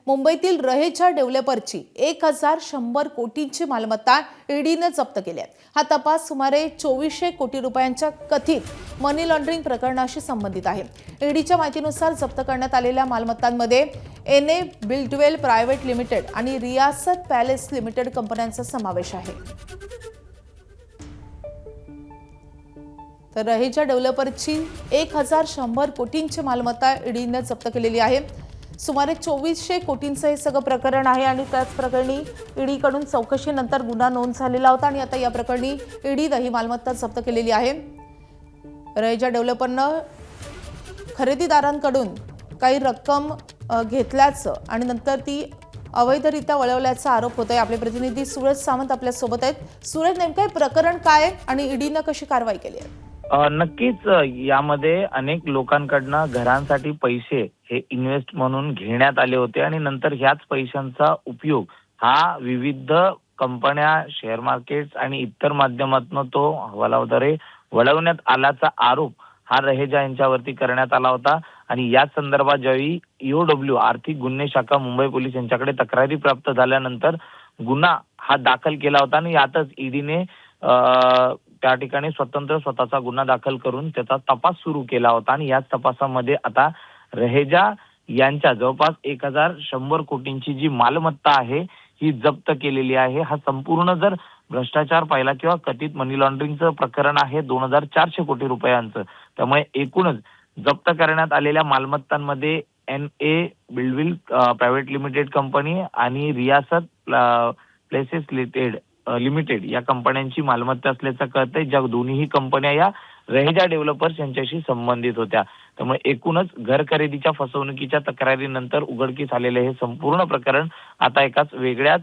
मुंबईतील रहेच्या डेव्हलपरची 1100 कोटींची मालमत्ता ईडीने जप्त केली आहे। हा तपास सुमारे 2400 कोटी रुपयांच्या कथित मनी लॉन्ड्रिंग प्रकरणाशी संबंधित आहे। ईडीच्या माहितीनुसार जप्त करण्यात आलेल्या मालमत्तांमध्ये एनए बिल्डवेल प्रायव्हेट लिमिटेड आणि रियासत पॅलेस लिमिटेड कंपन्यांचा समावेश आहे। तर रहेच्या डेव्हलपरची 1100 कोटींची मालमत्ता ईडीने जप्त केलेली आहे। सुमारे 2400 कोटींचं हे सगळं प्रकरण आहे आणि त्याच प्रकरणी ईडीकडून चौकशीनंतर गुन्हा नोंद झालेला होता आणि आता या प्रकरणी ईडीने ही मालमत्ता जप्त केलेली आहे। रहेच्या डेव्हलपरनं खरेदीदारांकडून काही रक्कम घेतल्याचं आणि नंतर ती अवैधरित्या वळवल्याचा आरोप होतोय। आपले प्रतिनिधी सूरज सावंत आपल्या सोबत आहेत। सूरज, नेमकं प्रकरण काय आणि ईडीने कशी कारवाई केली आहे? नक्कीच यामध्ये अनेक लोकांकडनं घरांसाठी पैसे हे इन्व्हेस्ट म्हणून घेण्यात आले होते आणि नंतर ह्याच पैशांचा उपयोग हा विविध कंपन्या, शेअर मार्केट आणि इतर माध्यमातून तो हवालाद्वारे वळवण्यात आल्याचा आरोप हा रहेजा यांच्यावरती करण्यात आला होता। आणि या संदर्भात ज्यावेळी ईओडब्ल्यू आर्थिक गुन्हे शाखा मुंबई पोलीस यांच्याकडे तक्रारी प्राप्त झाल्यानंतर गुन्हा हा दाखल केला होता आणि यातच ईडीने त्या ठिकाणी स्वतःचा गुन्हा दाखल करून त्याचा तपास सुरू केला होता। आणि याच तपासामध्ये आता रहेजा यांच्या जवळपास 1100 कोटींची जी मालमत्ता आहे ही जप्त केलेली आहे। हा संपूर्ण जर भ्रष्टाचार पाहिला किंवा कथित मनी लॉन्ड्रिंगचं प्रकरण आहे 2400 कोटी रुपयांचं। त्यामुळे एकूणच जप्त करण्यात आलेल्या मालमत्तांमध्ये NA buildwell private limited company आणि रियासत प्लेसेस लिमिटेड या कंपन्यांची मालमत्ता असल्याचं कळतंय, ज्या दोन्ही कंपन्या या रहेजा डेव्हलपर्स यांच्याशी संबंधित होत्या। त्यामुळे एकूणच घर खरेदीच्या फसवणुकीच्या तक्रारीनंतर उघडकीस आलेले हे संपूर्ण प्रकरण आता एकाच वेगळ्याच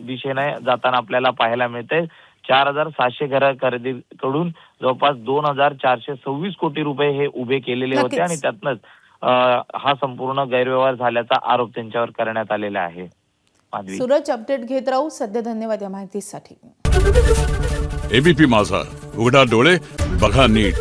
दिशेने जाताना आपल्याला पाहायला मिळतंय। 4700 घर खरेदीकडून जवळपास 2426 कोटी रुपये हे उभे केलेले होते आणि त्यातनंच हा संपूर्ण गैरव्यवहार झाल्याचा आरोप त्यांच्यावर करण्यात आलेला आहे। सूरज, अपडेट घेत राहू। सध्या धन्यवाद या माहितीसाठी। एबीपी माझा, उघडा डोळे बघा नीट।